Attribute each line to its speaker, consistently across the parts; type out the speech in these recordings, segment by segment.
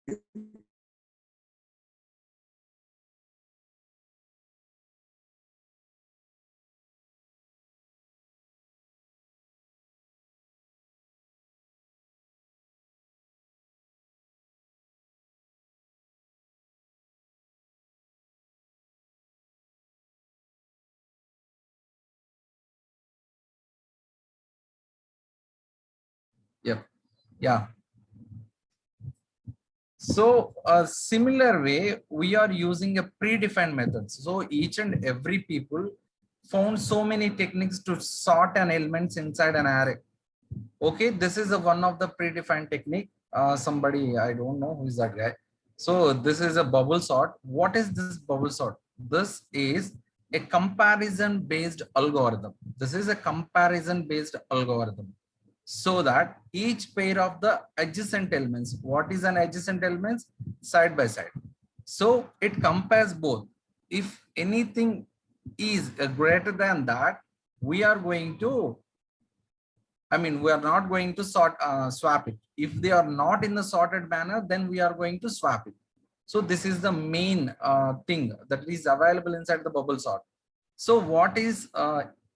Speaker 1: Yep. Yeah. So a similar way, we are using a predefined methods. So each and every people found so many techniques to sort an elements inside an array. Okay, this is a one of the predefined technique. Somebody, I don't know who is that guy. So this is a bubble sort. What is this bubble sort? This is a comparison based algorithm. This is a comparison based algorithm. So that each pair of the adjacent elements, what is an adjacent elements? Side by side. So it compares both. If anything is greater than that, we are going to, I mean, we are not going to swap it. If they are not in the sorted manner, then we are going to swap it. So this is the main thing that is available inside the bubble sort. So what is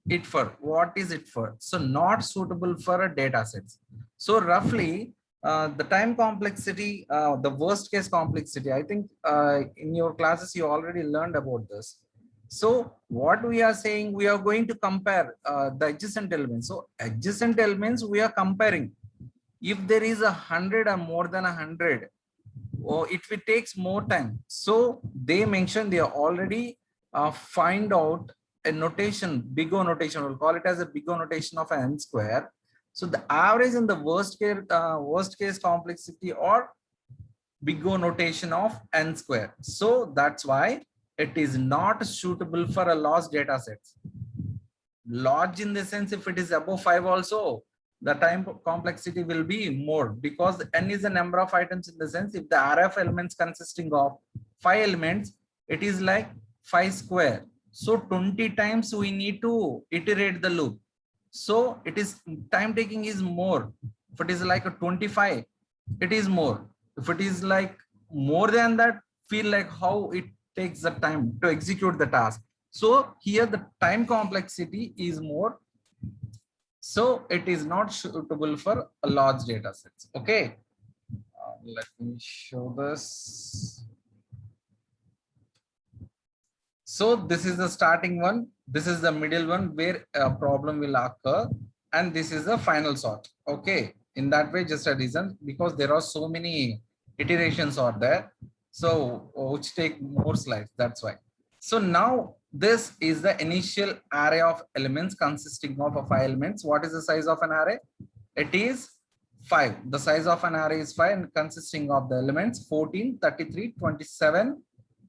Speaker 1: it for? What is it for? So not suitable for a data sets. So roughly the time complexity, the worst case complexity, I think in your classes you already learned about this. So what we are saying, we are going to compare the adjacent elements. So adjacent elements we are comparing. If there is 100 or more than 100, or it will takes more time. So they mentioned they are already find out a notation, big O notation. We'll call it as a big O notation of n square. So the average in the worst case complexity or big O notation of n square. So that's why it is not suitable for a large data sets. Large in the sense, if it is above 5 also, the time complexity will be more, because n is the number of items. In the sense, if the array of elements consisting of 5 elements, it is like 5 square. So 20 times we need to iterate the loop. So it is time taking is more. If it is like a 25, it is more. If it is like more than that, feel like how it takes the time to execute the task. So here the time complexity is more. So it is not suitable for a large data sets. Okay. Let me show this. So this is the starting one. This is the middle one where a problem will occur. And this is the final sort. Okay. In that way, just a reason, because there are so many iterations are there. So which take more slides. That's why. So now this is the initial array of elements consisting of 5 elements. What is the size of an array? It is 5. The size of an array is 5 and consisting of the elements 14, 33, 27,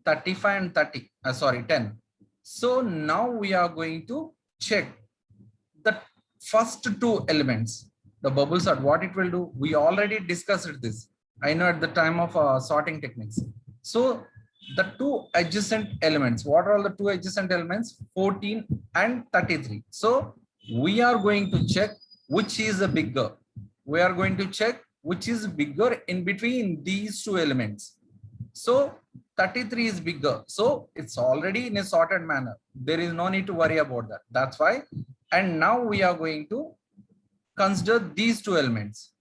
Speaker 1: 35 and 30. Sorry, 10. So now we are going to check the first 2 elements. The bubble sort, what it will do, we already discussed this. I know at the time of sorting techniques. So the 2 adjacent elements, what are the 2 adjacent elements? 14 and 33. So we are going to check which is the bigger. We are going to check which is bigger in between these 2 elements. So 33 is bigger. So it's already in a sorted manner. There is no need to worry about that. That's why. And now we are going to consider these 2 elements.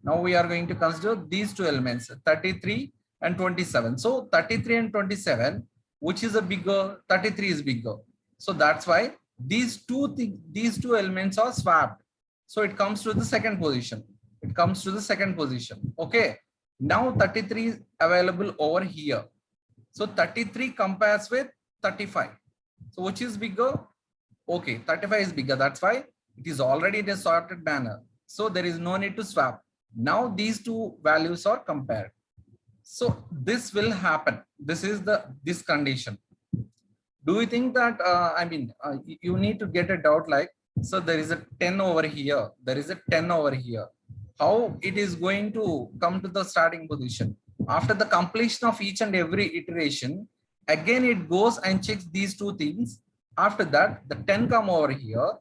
Speaker 1: Now we are going to consider these 2 elements, 33 and 27. So 33 and 27, which is a bigger? 33 is bigger. So that's why these two elements are swapped. So it comes to the second position. It comes to the second position. Okay. Now 33 is available over here. So 33 compares with 35. So which is bigger? Okay, 35 is bigger. That's why it is already in a sorted manner. So there is no need to swap. Now these 2 values are compared. So this will happen. This is this condition. Do you think that, you need to get a doubt like, so there is a 10 over here. There is a 10 over here. How it is going to come to the starting position? After the completion of each and every iteration, again it goes and checks these 2 things. After that, the 10 come over here,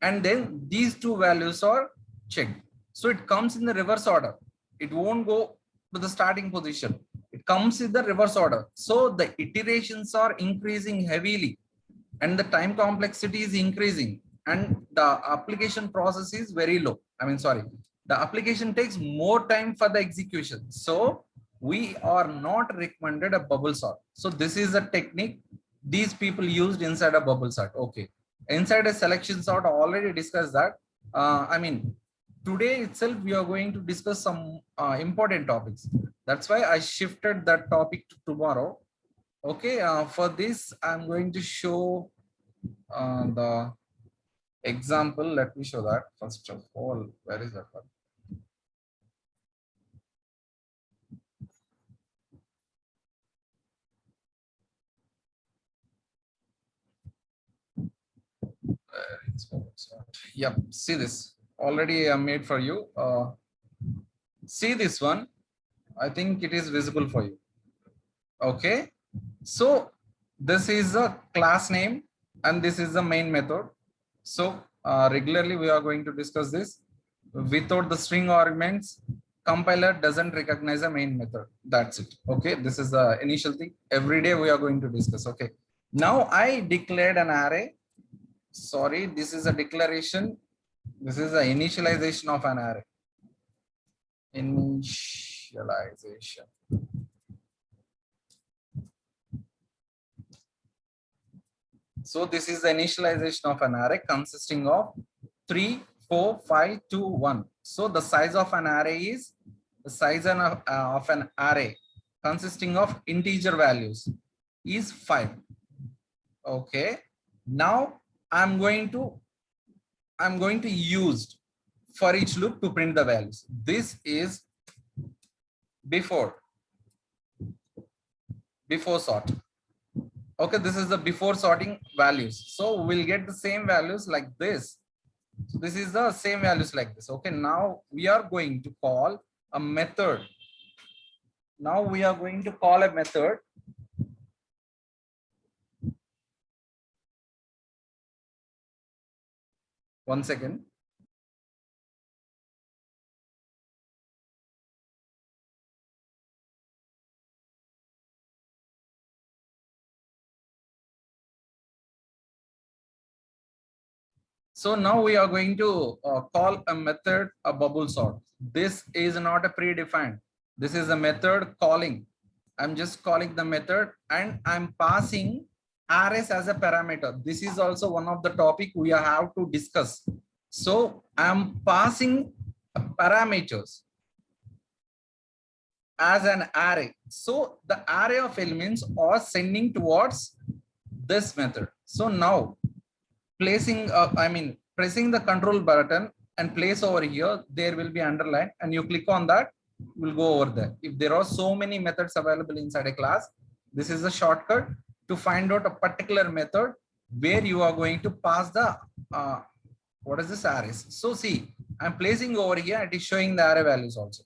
Speaker 1: and then these 2 values are checked. So it comes in the reverse order. It won't go to the starting position. It comes with the reverse order. So the iterations are increasing heavily and the time complexity is increasing and the application process is very low. I mean, sorry, the application takes more time for the execution. So we are not recommended a bubble sort. So this is a technique these people used inside a bubble sort. Okay. Inside a selection sort, I already discussed that. I mean, today itself, we are going to discuss some important topics. That's why I shifted that topic to tomorrow. Okay, for this, I'm going to show the example. Let me show that first of all. Where is that one? Yep, see this. Already made for you. See this one. I think it is visible for you. Okay, so this is a class name and this is the main method. So regularly we are going to discuss this. Without the string arguments, compiler doesn't recognize a main method. That's it. Okay, this is the initial thing. Every day we are going to discuss. Okay, now I declared an array. Sorry, this is a declaration. This is the initialization of an array. Initialization. So this is the initialization of an array consisting of 3, 4, 5, 2, 1. So the size of an array is the size of an array consisting of integer values is 5. Okay. Now I'm going to use for each loop to print the values. This is before sort. Okay, this is the before sorting values. So we'll get the same values like this. So this is the same values like this. Okay, now we are going to call a method. Now we are going to call a method. One second. So now we are going to call a method a bubble sort. This is not a predefined. This is a method calling. I'm just calling the method and I'm passing arrays as a parameter. This is also one of the topic we have to discuss. So I'm passing parameters as an array. So the array of elements are sending towards this method. So now placing pressing the control button and place over here, there will be underline and you click on that, will go over there. If there are so many methods available inside a class, this is a shortcut to find out a particular method where you are going to pass the what is this arrays. So see, I'm placing over here, it is showing the array values also.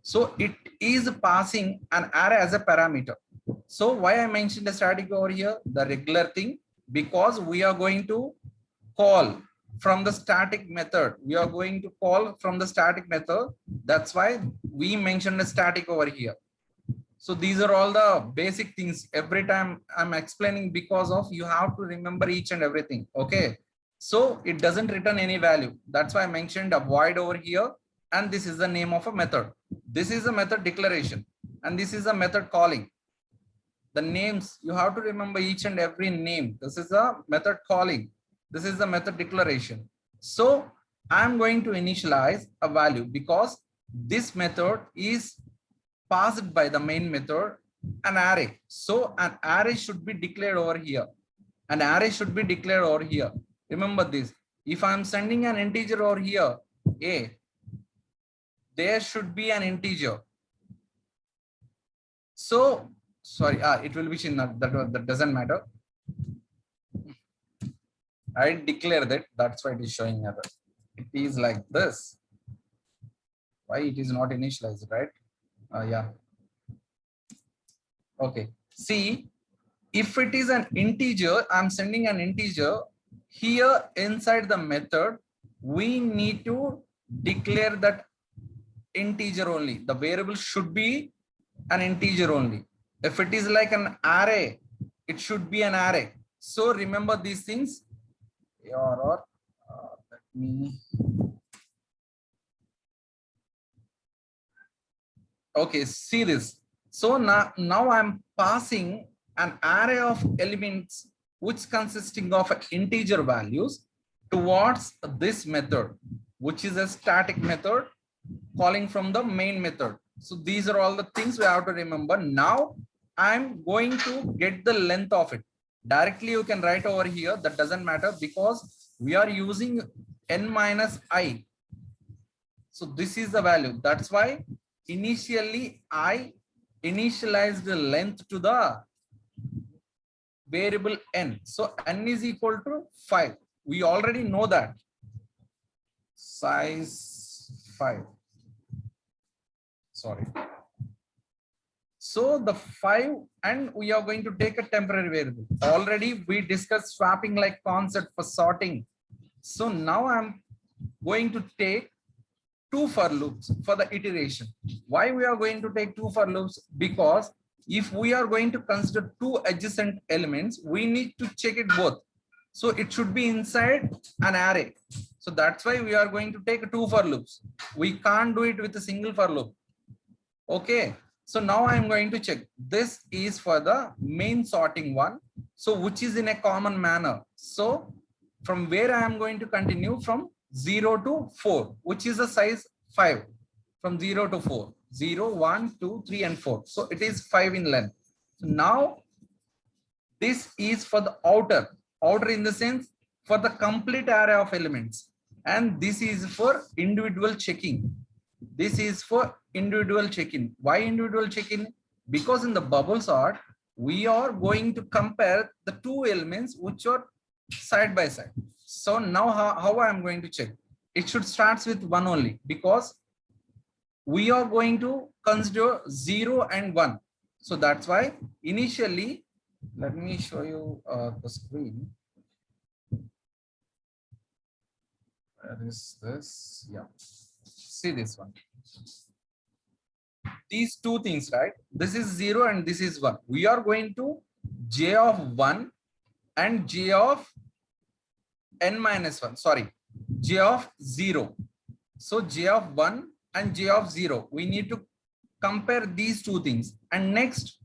Speaker 1: So it is passing an array as a parameter. So why I mentioned the static over here, the regular thing, because we are going to call from the static method. We are going to call from the static method. That's why we mentioned the static over here. So these are all the basic things. Every time I'm explaining, because of you have to remember each and everything. Okay. So it doesn't return any value. That's why I mentioned a void over here. And this is the name of a method. This is a method declaration. And this is a method calling. The names, you have to remember each and every name. This is a method calling. This is the method declaration. So I'm going to initialize a value because this method is passed by the main method an array. So an array should be declared over here. An array should be declared over here. Remember this. If I'm sending an integer over here, A, there should be an integer. So sorry, it will be that doesn't matter. I declare that, that's why it is showing error. It is like this. Why it is not initialized, right? Yeah. Okay. See, if it is an integer, I'm sending an integer here inside the method. We need to declare that integer only. The variable should be an integer only. If it is like an array, it should be an array. So remember these things. Let me. Okay, see this. So now I'm passing an array of elements which consisting of integer values towards this method, which is a static method calling from the main method. So these are all the things we have to remember. Now I'm going to get the length of it. Directly you can write over here, that doesn't matter because we are using n minus I. So this is the value. That's why initially I initialize the length to the variable n. So n is equal to 5. We already know that. Size 5. Sorry. So the 5, and we are going to take a temporary variable. Already we discussed swapping like concept for sorting. So now I'm going to take 2 for loops for the iteration. Why we are going to take 2 for loops? Because if we are going to consider 2 adjacent elements, we need to check it both. So it should be inside an array. So that's why we are going to take 2 for loops. We can't do it with a single for loop. Okay. So now I'm going to check. This is for the main sorting one. So which is in a common manner. So from where I am going to continue from 0 to 4, which is a size 5 from 0 to 4. 0, 1, 2, 3, and 4. So it is 5 in length. So now this is for the outer in the sense for the complete array of elements. And this is for individual checking. This is for individual check-in. Why individual check-in? Because in the bubble sort, we are going to compare the 2 elements which are side by side. So now how I am going to check? It should start with 1 only because we are going to consider 0 and 1. So that's why initially, let me show you the screen. Where is this? Yeah. See this one. These 2 things, right? This is 0 and this is 1. We are going to j of 1 and j of n minus 1. Sorry, j of 0. So j of 1 and j of 0. We need to compare these 2 things. And next,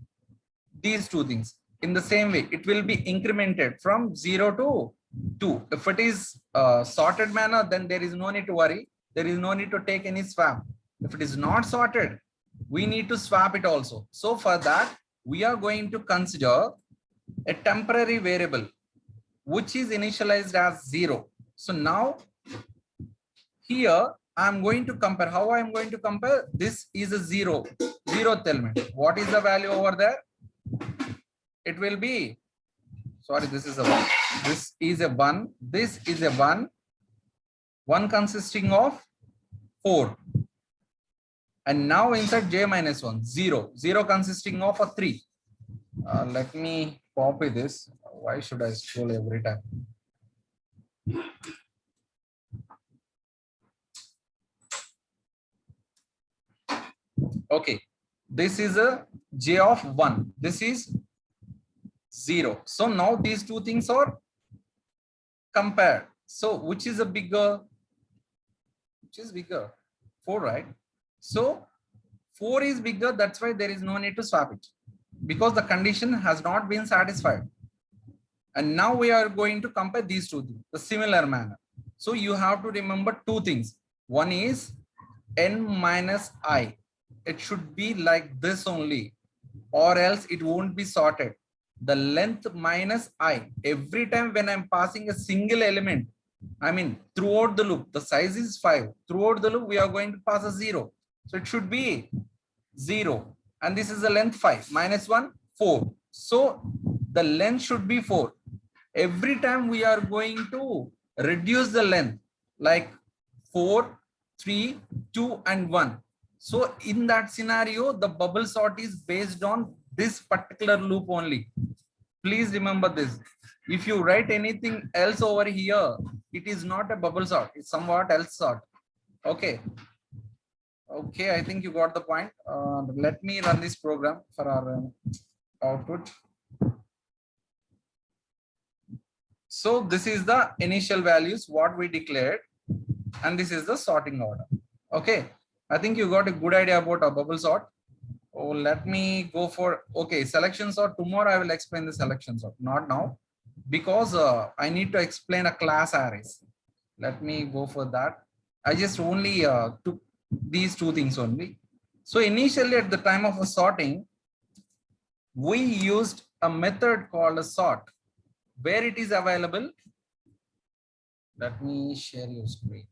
Speaker 1: these 2 things. In the same way, it will be incremented from 0 to 2. If it is sorted manner, then there is no need to worry. There is no need to take any swap. If it is not sorted, we need to swap it also. So for that, we are going to consider a temporary variable, which is initialized as 0. So now here I'm going to compare. How I'm going to compare? This is a 0th element. What is the value over there? It will be, sorry, this is a 1. This is a 1. This is a 1. 1 consisting of 4. And now inside j minus 1, 0. 0 consisting of a 3. Let me copy this. Why should I scroll every time? Okay. This is a j of 1. This is 0. So now these 2 things are compared. So which is a bigger? Which is bigger? 4, right? So 4 is bigger. That's why there is no need to swap it because the condition has not been satisfied. And now we are going to compare these 2 things, the similar manner. So you have to remember 2 things. One is n minus I. It should be like this only, or else it won't be sorted. The length minus I. Every time when I'm passing a single element, I mean, throughout the loop, the size is 5. Throughout the loop, we are going to pass a 0. So it should be 0. And this is the length 5. Minus 1, 4. So the length should be 4. Every time we are going to reduce the length, like 4, 3, 2, and 1. So in that scenario, the bubble sort is based on this particular loop only. Please remember this. If you write anything else over here, it is not a bubble sort. It's somewhat else sort. Okay. Okay, I think you got the point. Let me run this program for our output. So this is the initial values what we declared, and this is the sorting order. Okay, I think you got a good idea about a bubble sort. Oh, let me go for, okay, selection sort. Tomorrow I will explain the selection sort, not now, because I need to explain a class arrays. Let me go for that. I just only took these two things only. So initially at the time of a sorting, we used a method called a sort. Where it is available, let me share your screen.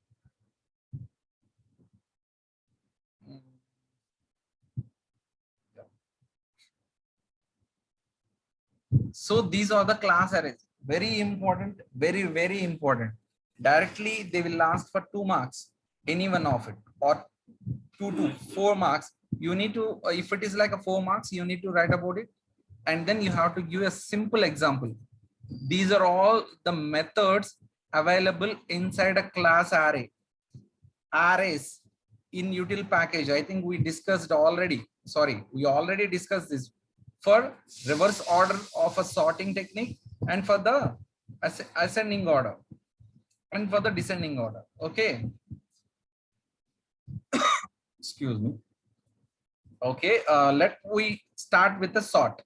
Speaker 1: So these are the class arrays. Very important, very important. Directly, they will ask for 2 marks, any one of it, or 2 to 4 marks. You need to, if it is like a 4 marks, you need to write about it. And then you have to give a simple example. These are all the methods available inside a class array. Arrays in util package, I think we discussed already. Sorry, we already discussed this for reverse order of a sorting technique and for the ascending order and for the descending order. Okay. Excuse me. Okay, let we start with the sort.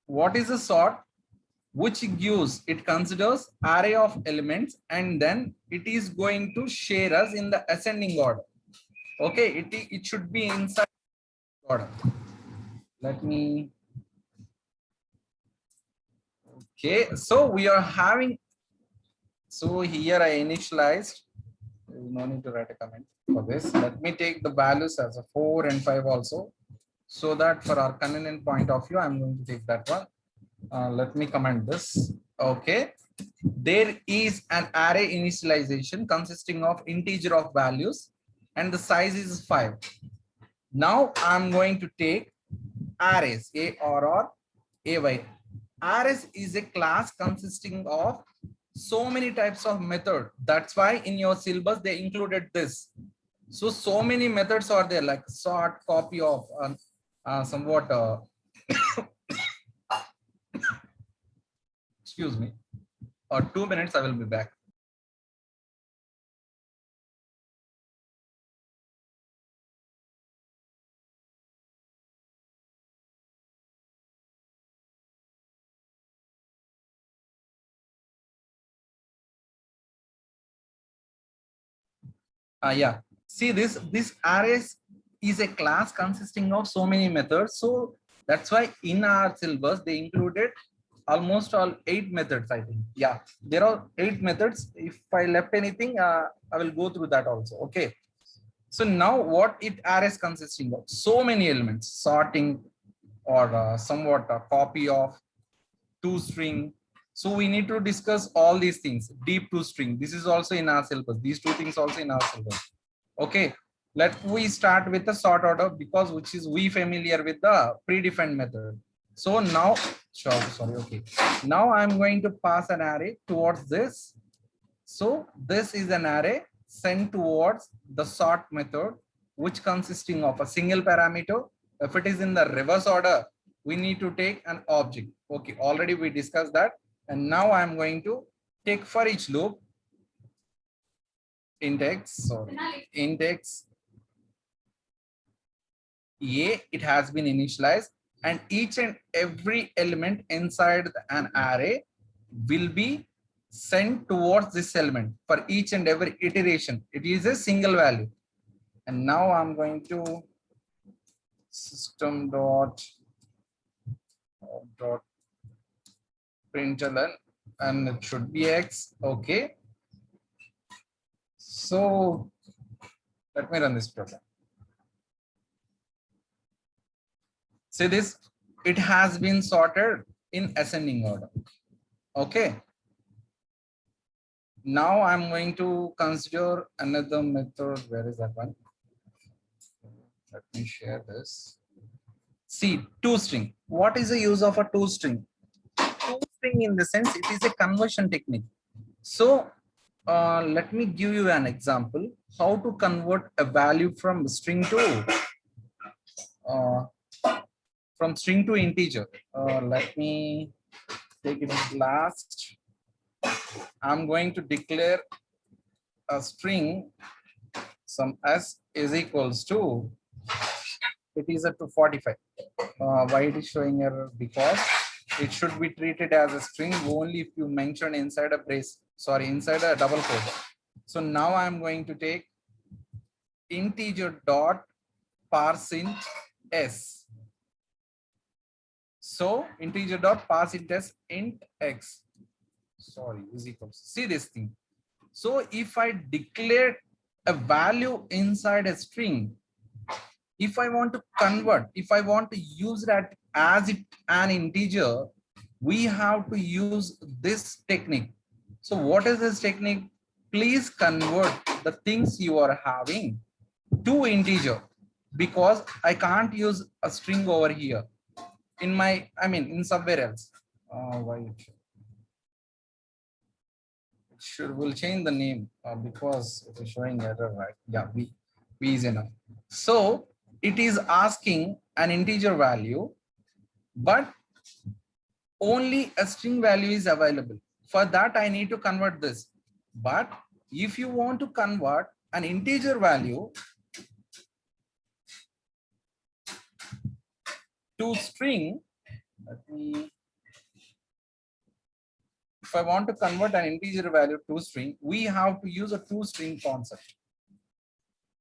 Speaker 1: What is a sort? Which gives, it considers array of elements and then it is going to share us in the ascending order. Okay, it should be inside order. Let me, okay, so we are having, so here I initialized, no need to write a comment for this. Let me take the values as a 4 and 5 also, so that for our convenient point of view, I'm going to take that one. Let me comment this. Okay, there is an array initialization consisting of integer of values and the size is 5. Now I'm going to take arrays, ARRAY. Arrays is a class consisting of so many types of method. That's why in your syllabus they included this. So many methods are there, like sort, copy of, somewhat excuse me, or 2 minutes, I will be back. Yeah, see this arrays is a class consisting of so many methods. So that's why in our syllabus they included almost all 8 methods, I think. Yeah, there are 8 methods. If I left anything, I will go through that also. Okay, so now what it arrays consisting of, so many elements, sorting or somewhat a copy of, to string. So we need to discuss all these things. Deep to string, this is also in our syllabus. These two things also in our syllabus. Okay, let we start with the sort order, because which is we familiar with the predefined method. So now, sorry, okay, now I'm going to pass an array towards this. So this is an array sent towards the sort method, which consisting of a single parameter. If it is in the reverse order, we need to take an object. Okay, already we discussed that. And now I'm going to take for each loop index A, it has been initialized, and each and every element inside an array will be sent towards this element for each and every iteration. It is a single value. And now I'm going to system dot println, and it should be X. Okay, so let me run this program. See this, it has been sorted in ascending order. Okay, now I'm going to consider another method. Where is that one? Let me share this. See, toString. What is the use of a toString? ToString, in the sense, it is a conversion technique. So let me give you an example how to convert a value uh, from string to integer. Let me take it last. I'm going to declare a string, some s is equals to, it is a 245. Why it is showing error? Because it should be treated as a string only if you mention inside a brace, sorry, inside a double quote. So now I'm going to take integer dot parseInt s. So integer dot parseInt s int x, sorry, is equals, see this thing. So if I declare a value inside a string, if I want to convert, if I want to use that as it an integer, we have to use this technique. So what is this technique? Please convert the things you are having to integer, because I can't use a string over here in my, I mean, in somewhere else. Why it should, will change the name because it is showing error, right? Yeah, v is enough. So it is asking an integer value, but only a string value is available. For that, I need to convert this. But if you want to convert an integer value to string, let me, if I want to convert an integer value to string, we have to use a toString concept.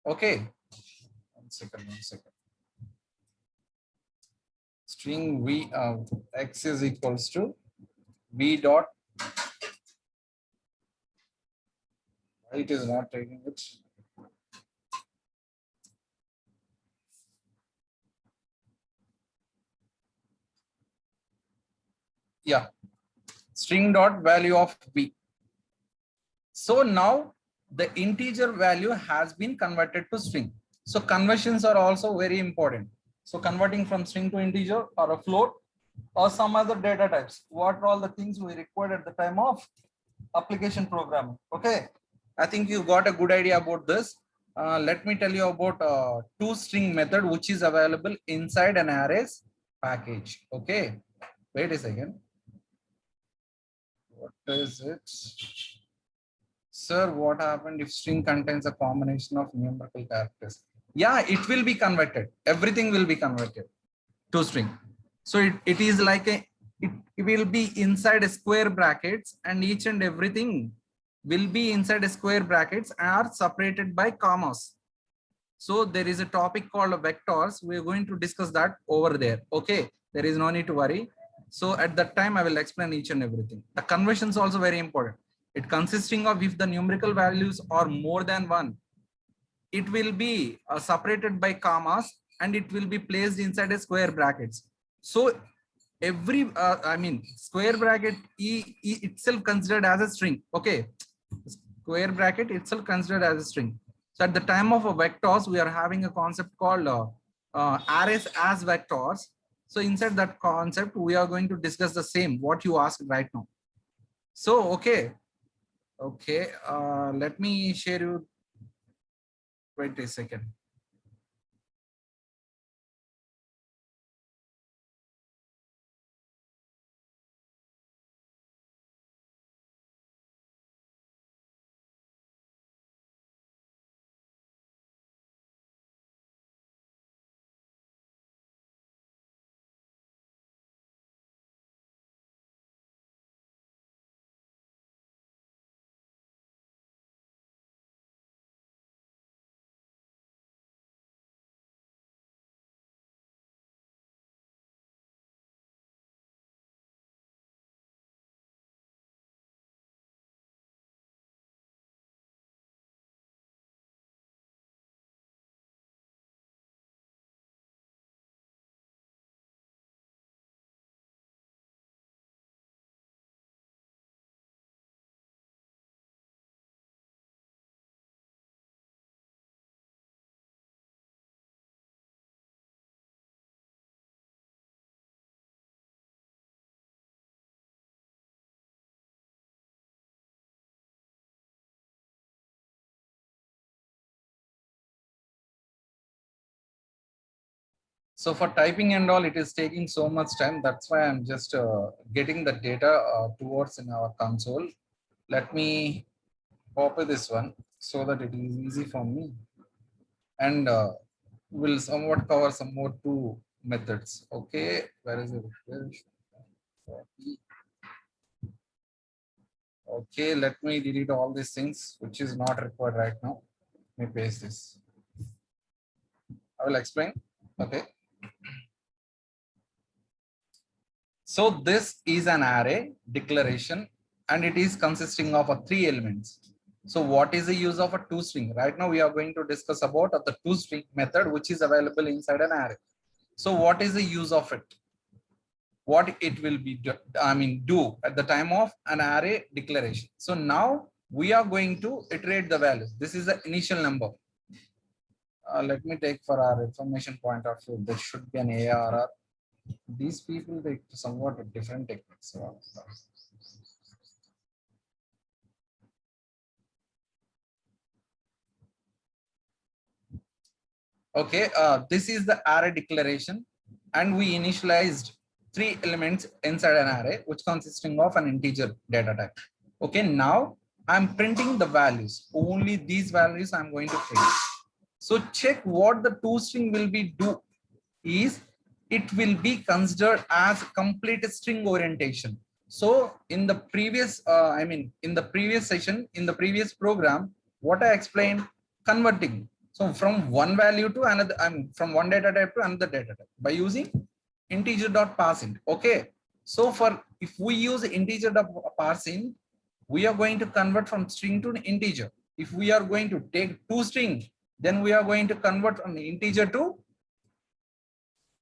Speaker 1: Okay. One second. String v x is equals to v dot, it is not taking it. Yeah, string dot value of v. So now the integer value has been converted to string. So conversions are also very important. So converting from string to integer or a float or some other data types. What are all the things we required at the time of application programming? Okay, I think you got a good idea about this. Let me tell you about toString method, which is available inside an arrays package. Okay, wait a second. What is it? Sir, what happened if string contains a combination of numerical characters? Yeah, it will be converted. Everything will be converted to string. So it is like it will be inside a square brackets, and each and everything will be inside a square brackets are separated by commas. So there is a topic called vectors. We are going to discuss that over there. Okay, there is no need to worry. So at that time, I will explain each and everything. The conversion is also very important. It consisting of if the numerical values are more than one, it will be separated by commas and it will be placed inside a square brackets. So every, I mean, square bracket itself considered as a string. Okay, square bracket itself considered as a string. So at the time of a vectors, we are having a concept called arrays as vectors. So inside that concept, we are going to discuss the same what you asked right now. So okay, let me share you. Wait a second. So for typing and all, it is taking so much time. That's why I'm just getting the data towards in our console. Let me copy this one so that it is easy for me, and will somewhat cover some more two methods. Okay, where is it? Okay, let me delete all these things which is not required right now. Let me paste this. I will explain. Okay. So this is an array declaration, and it is consisting of three elements. So what is the use of a toString? Right now we are going to discuss about the toString method which is available inside an array. So what is the use of it? What it will be do at the time of an array declaration. So now we are going to iterate the values. This is the initial number. Let me take for our information point of view, there should be an ARR. These people, they somewhat different techniques. Okay, this is the array declaration, and we initialized three elements inside an array which consisting of an integer data type. Okay, now I'm printing the values. Only these values I'm going to print. So check what the toString will be do is it will be considered as complete string orientation. So in the previous in the previous session, in the previous program, what I explained, converting. So from one value to another, from one data type to another data type by using integer.parseInt. Okay, so for if we use integer.parseInt, we are going to convert from string to an integer. If we are going to take toString, then we are going to convert from integer to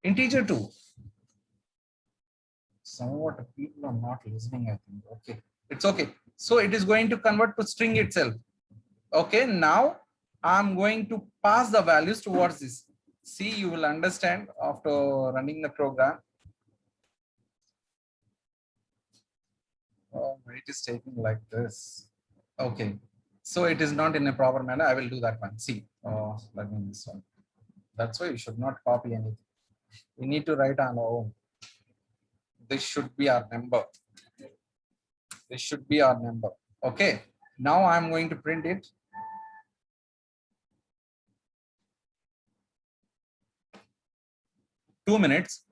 Speaker 1: integer 2. Somewhat people are not listening, I think. Okay, it's okay. So it is going to convert to string itself. Okay, now I'm going to pass the values towards this. See, you will understand after running the program. Oh, it is taking like this. Okay, so it is not in a proper manner. I will do that one. See, let me this one. That's why you should not copy anything. We need to write on our own. This should be our number. This should be our number. Okay, now I'm going to print it. Two minutes.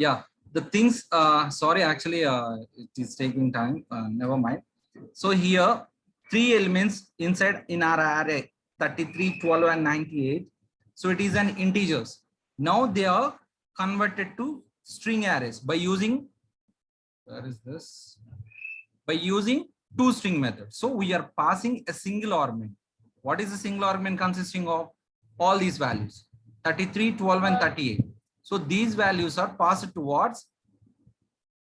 Speaker 1: Yeah, the things, sorry, actually it is taking time, never mind. So here three elements inside in our array, 33, 12 and 98. So it is an integers. Now they are converted to string arrays by using, where is this, by using toString method. So we are passing a single argument. What is the single argument consisting of? All these values, 33, 12 and 38. So these values are passed towards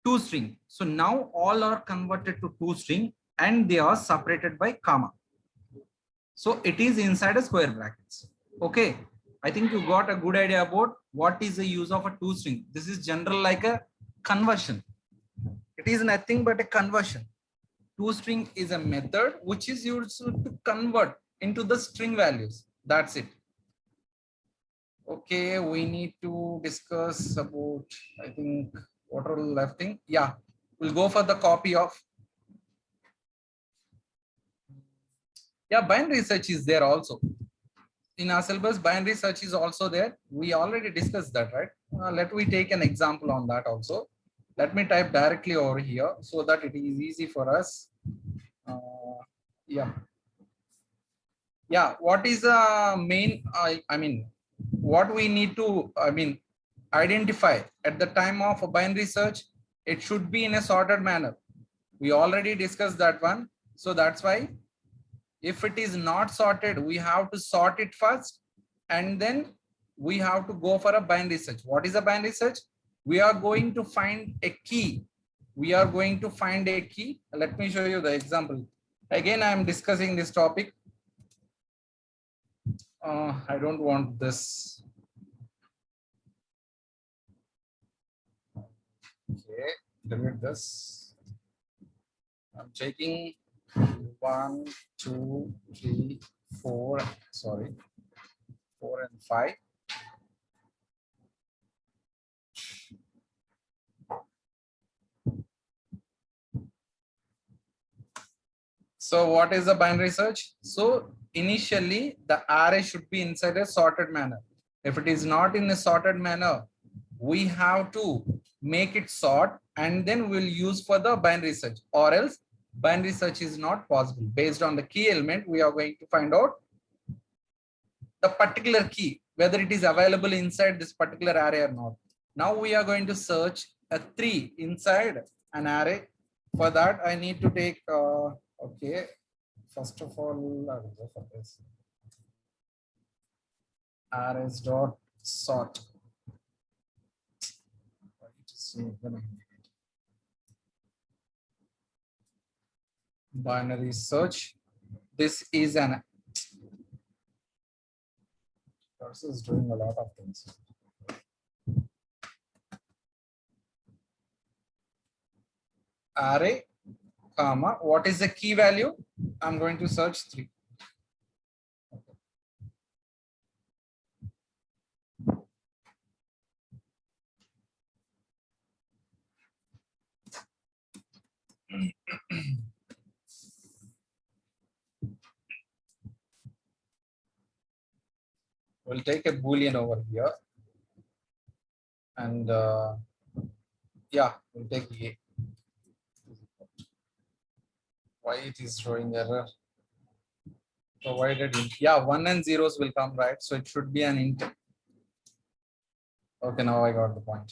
Speaker 1: toString. So now all are converted to toString and they are separated by comma. So it is inside a square brackets. Okay, I think you got a good idea about what is the use of a toString. This is general like a conversion. It is nothing but a conversion. ToString is a method which is used to convert into the string values. That's it. Okay, we need to discuss about, I think, what are the left thing? Yeah, we'll go for the copy of. Yeah, binary search is there also. In our syllabus, binary search is also there. We already discussed that, right? Let me take an example on that also. Let me type directly over here so that it is easy for us. Yeah. Yeah, what is the main, I mean, what we need to, I mean, identify at the time of a binary search, it should be in a sorted manner. We already discussed that one. So that's why if it is not sorted, we have to sort it first, and then we have to go for a binary search. What is a binary search? We are going to find a key. We are going to find a key. Let me show you the example. Again, I am discussing this topic. I don't want this. Okay, delete this. I'm checking 1, 2, 3, 4. Sorry, 4 and 5. So what is the binary search? So initially the array should be inside a sorted manner. If it is not in a sorted manner, we have to make it sort, and then we'll use for the binary search, or else binary search is not possible. Based on the key element, we are going to find out the particular key, whether it is available inside this particular array or not. Now we are going to search a 3 inside an array. For that, I need to take, okay, first of all, I will go for this. Arrays dot sort. Binary search. This is an, cursor is doing a lot of things. Array, comma, what is the key value? I'm going to search 3. We'll take a boolean over here, and yeah, we'll take a. Why it is throwing error? Provided int. Yeah, 1 and zeros will come, right? So it should be an int. Okay, now I got the point.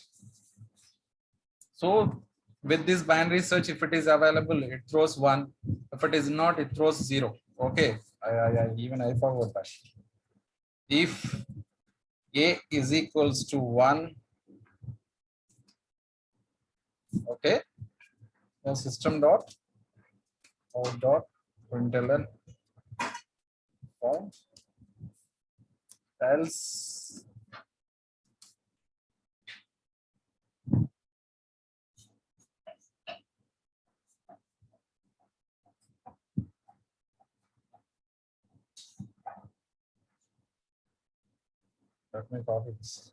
Speaker 1: So with this binary search, if it is available, it throws 1. If it is not, it throws 0. Okay, I forgot that. If a is equals to 1, okay, the system dot out dot println form, else let me copy this.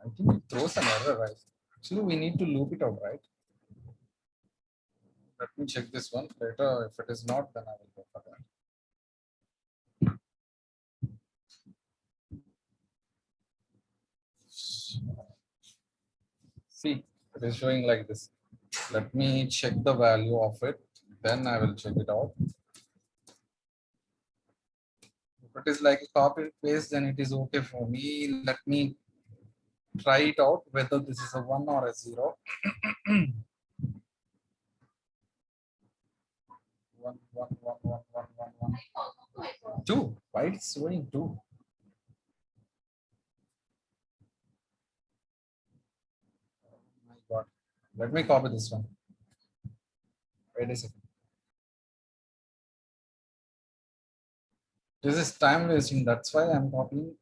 Speaker 1: I think it throws an error, right? Actually, we need to loop it out, right? Let me check this one later. If it is not, then I will go for that. See, it is showing like this. Let me check the value of it, then I will check it out. If it is like a copy and paste, then it is okay for me. Let me try it out whether this is a 1 or a 0. 1, 1, 1, 1, 1, 1, 1. 2. Why it's showing 2? Oh my God. Let me copy this one. Wait a second. This is time wasting. That's why I'm copying.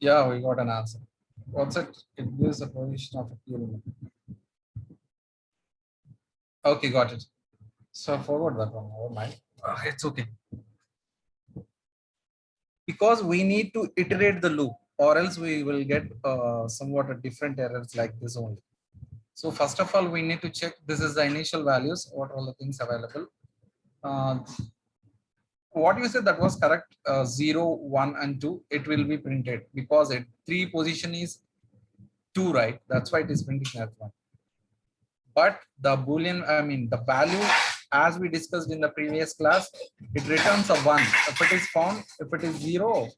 Speaker 1: Yeah, we got an answer. What's it? It gives the position of a key element. Okay, got it. So I forgot that one. Never mind. It's okay. Because we need to iterate the loop, or else we will get somewhat a different errors like this only. So first of all, we need to check this is the initial values, what are all the things available. Uh, what you said that was correct, 0, 1 and 2, it will be printed because it 3 position is 2, right? That's why it is printing as 1. But the boolean, I mean the value, as we discussed in the previous class, it returns a 1 if it is found. If it is 0,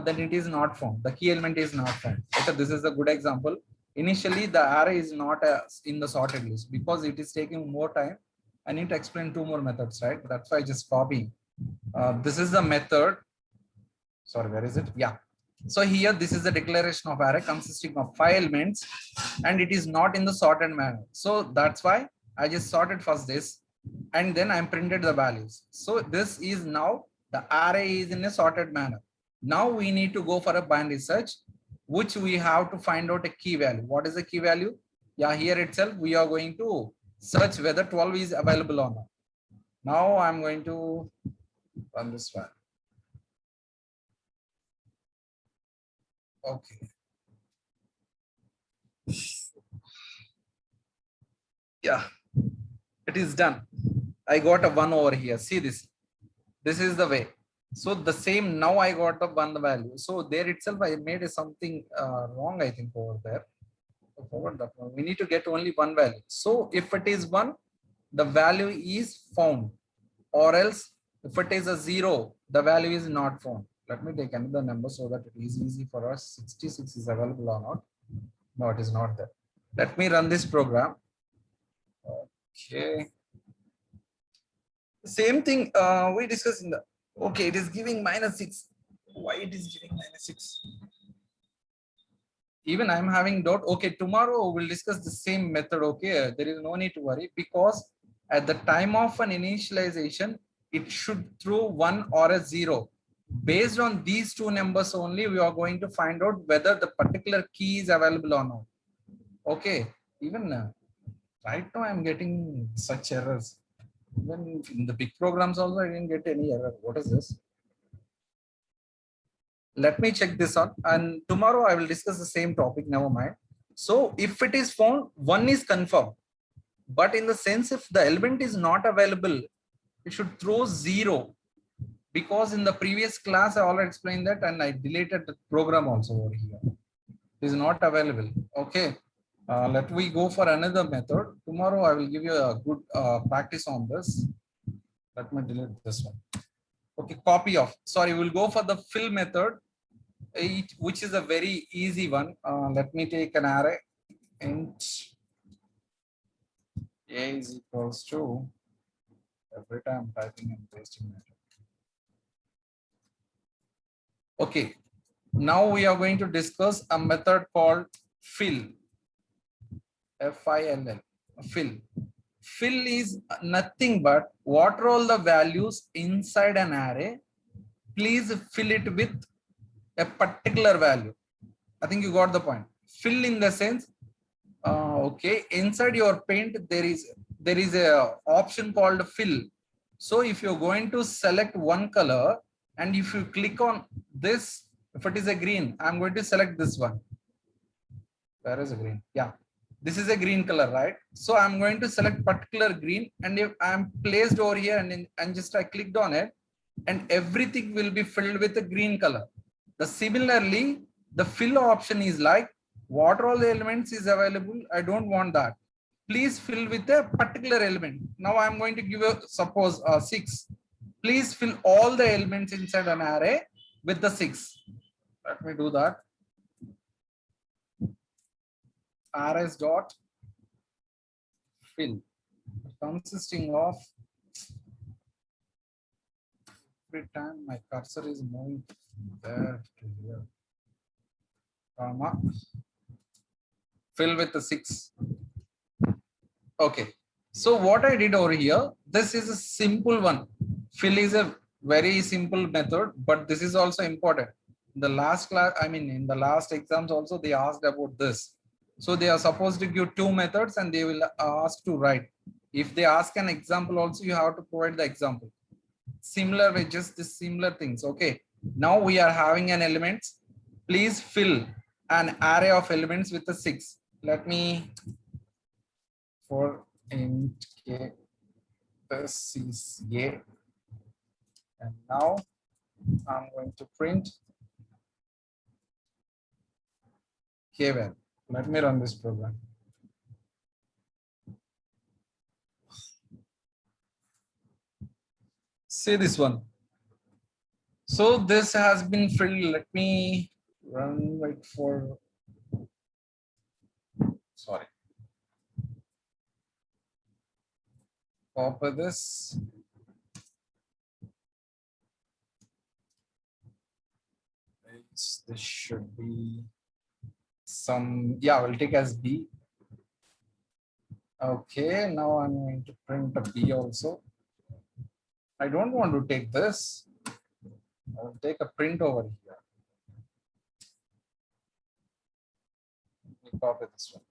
Speaker 1: then it is not found, the key element is not found. Okay, this is a good example. Initially the array is not in the sorted list because it is taking more time. I need to explain 2 more methods, right? That's why I just copying. This is the method. Sorry, where is it? Yeah. So here this is the declaration of array consisting of 5 elements and it is not in the sorted manner. So that's why I just sorted first this and then I printed the values. So this is now the array is in a sorted manner. Now we need to go for a binary search, which we have to find out a key value. What is the key value? Yeah, here itself we are going to search whether 12 is available or not. Now I'm going to run this one. Okay. Yeah, it is done. I got a 1 over here. See this. This is the way. So the same, now I got the 1 value. So there itself I made something wrong, I think, over there. I forgot that one. We need to get only 1 value. So if it is 1, the value is found. Or else if it is a 0, the value is not found. Let me take another number so that it is easy for us. 66 is available or not. No, it is not there. Let me run this program. Okay. Same thing we discussed in the, okay, it is giving -6. Why it is giving -6? Even I'm having doubt. Okay, tomorrow we'll discuss the same method. Okay, there is no need to worry because at the time of an initialization, it should throw 1 or a 0. Based on these 2 numbers only, we are going to find out whether the particular key is available or not. Okay, even right now I'm getting such errors. Even in the big programs also, I didn't get any error. What is this? Let me check this on, and tomorrow I will discuss the same topic. Never mind. So if it is found, 1 is confirmed, but in the sense if the element is not available, it should throw 0, because in the previous class I already explained that and I deleted the program also over here. It is not available. Okay, let me go for another method. Tomorrow I will give you a good practice on this. Let me delete this one. Okay, copy of, sorry, we'll go for the fill method, which is a very easy one. Let me take an array int a is equals to, every time typing and pasting it. Okay, now we are going to discuss a method called fill. F-I-L-L, fill. Fill is nothing but what are all the values inside an array, please fill it with a particular value. I think you got the point. Fill in the sense, okay, inside your paint there is a option called fill. So if you're going to select one color and if you click on this, if it is a green, I'm going to select this one. Where is a green? Yeah, this is a green color, right? So I'm going to select particular green, and if I'm placed over here and just I clicked on it, and everything will be filled with a green color. The similarly, the fill option is like, what all the elements is available, I don't want that, please fill with a particular element. Now I'm going to give a suppose 6, please fill all the elements inside an array with the 6. Let me do that. Arrays dot fill consisting of, every time my cursor is moving there to here, comma, fill with the 6. Okay, so what I did over here, this is a simple one. Fill is a very simple method, but this is also important. The last class, I mean, in the last exams also, they asked about this. So they are supposed to give two methods and they will ask to write. If they ask an example also, you have to provide the example. Similar way, just the similar things. Okay. Now we are having an elements. Please fill an array of elements with a 6. Let me, for int k, this is a. And now I'm going to print k value. Let me run this program. See this one. So this has been filled. Let me run it for, sorry. Copy this. This should be some, yeah, we'll take as B. Okay, now I'm going to print a B also. I don't want to take this. I'll take a print over here. Let me copy this one.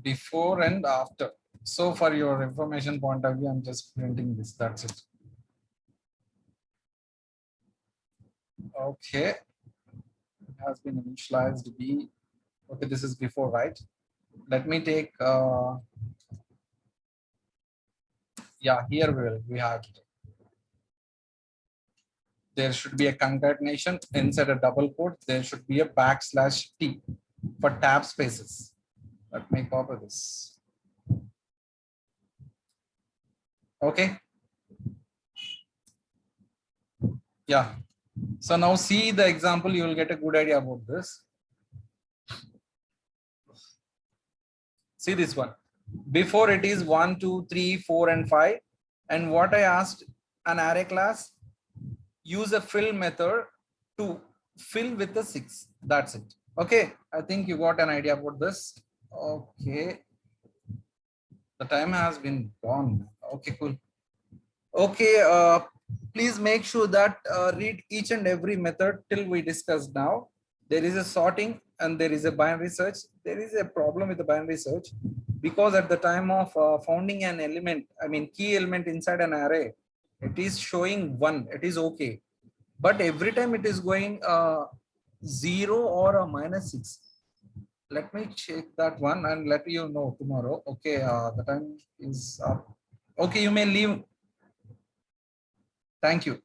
Speaker 1: Before and after. So for your information point of view, I'm just printing this. That's it. Okay. It has been initialized B. Okay, this is before, right? Let me take, yeah, here we have it. There should be a concatenation inside a double quote. There should be a \T for tab spaces. Let me copy this. Okay. Yeah. So now see the example, you will get a good idea about this. See this one. Before it is 1, 2, 3, 4, and 5. And what I asked an array class, use a fill method to fill with the 6. That's it. Okay. I think you got an idea about this. Okay. The time has been gone. Okay, cool. Okay. Please make sure that read each and every method till we discussed now. There is a sorting and there is a binary search. There is a problem with the binary search because at the time of founding an element, I mean key element inside an array, it is showing 1. It is okay, but every time it is going 0 or a -6. Let me check that one and let you know tomorrow. Okay, the time is up. Okay, you may leave. Thank you.